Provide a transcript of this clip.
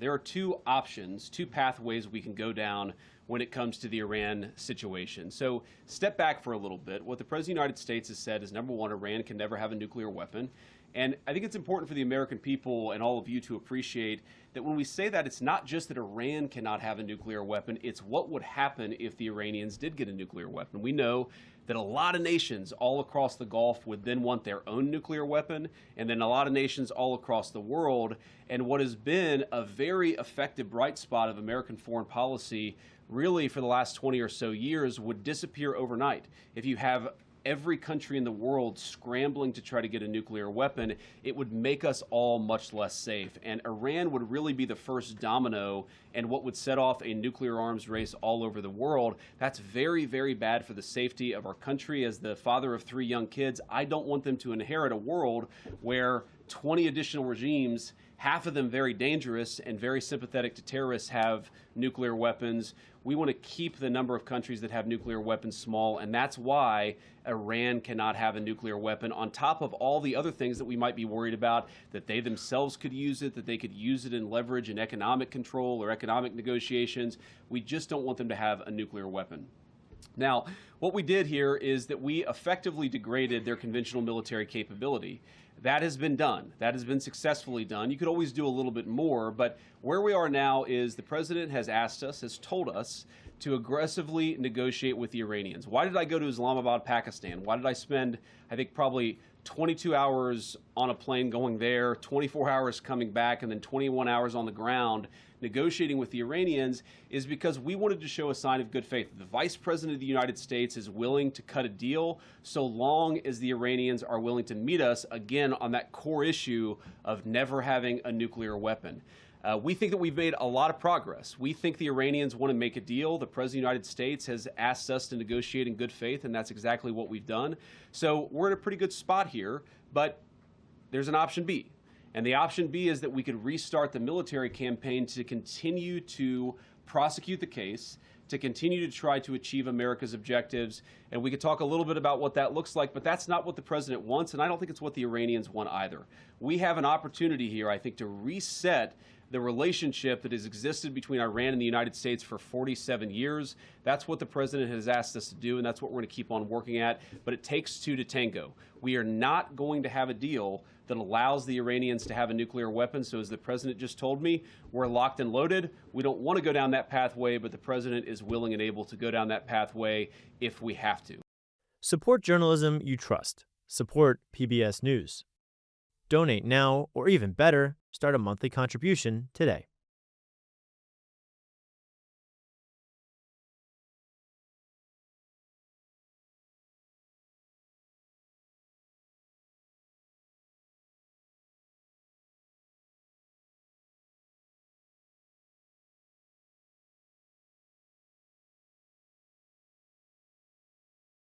There are two options, two pathways we can go down when it comes to the Iran situation. So step back for a little bit. What the President of the United States has said is, number one, Iran can never have a nuclear weapon. And I think it's important for the American people and all of you to appreciate that when we say that, it's not just that Iran cannot have a nuclear weapon, it's what would happen if the Iranians did get a nuclear weapon. We know that a lot of nations all across the Gulf would then want their own nuclear weapon, and then a lot of nations all across the world. And what has been a very effective bright spot of American foreign policy really for the last 20 or so years would disappear overnight. If you have every country in the world scrambling to try to get a nuclear weapon, it would make us all much less safe. And Iran would really be the first domino and what would set off a nuclear arms race all over the world. That's very, very bad for the safety of our country. As the father of 3 young kids, I don't want them to inherit a world where 20 additional regimes, half of them very dangerous and very sympathetic to terrorists, have nuclear weapons. We want to keep the number of countries that have nuclear weapons small, and that's why Iran cannot have a nuclear weapon, on top of all the other things that we might be worried about, that they themselves could use it, that they could use it in leverage and economic control or economic negotiations. We just don't want them to have a nuclear weapon. Now, what we did here is that we effectively degraded their conventional military capability. That has been done. That has been successfully done. You could always do a little bit more, but where we are now is the president has asked us, has told us, to aggressively negotiate with the Iranians. Why did I go to Islamabad, Pakistan? Why did I spend, I think, probably 22 hours on a plane going there, 24 hours coming back, and then 21 hours on the ground negotiating with the Iranians? Is because we wanted to show a sign of good faith. The Vice President of the United States is willing to cut a deal so long as the Iranians are willing to meet us, again, on that core issue of never having a nuclear weapon. We think that we've made a lot of progress. We think the Iranians want to make a deal. The President of the United States has asked us to negotiate in good faith, and that's exactly what we've done. So we're in a pretty good spot here, but there's an option B. And the option B is that we could restart the military campaign to continue to prosecute the case, to continue to try to achieve America's objectives. And we could talk a little bit about what that looks like, but that's not what the president wants, and I don't think it's what the Iranians want either. We have an opportunity here, I think, to reset the relationship that has existed between Iran and the United States for 47 years. That's what the president has asked us to do, and that's what we're going to keep on working at. But it takes two to tango. We are not going to have a deal that allows the Iranians to have a nuclear weapon. So as the president just told me, we're locked and loaded. We don't want to go down that pathway, but the president is willing and able to go down that pathway if we have to. Support journalism you trust. Support PBS News. Donate now, or even better, start a monthly contribution today.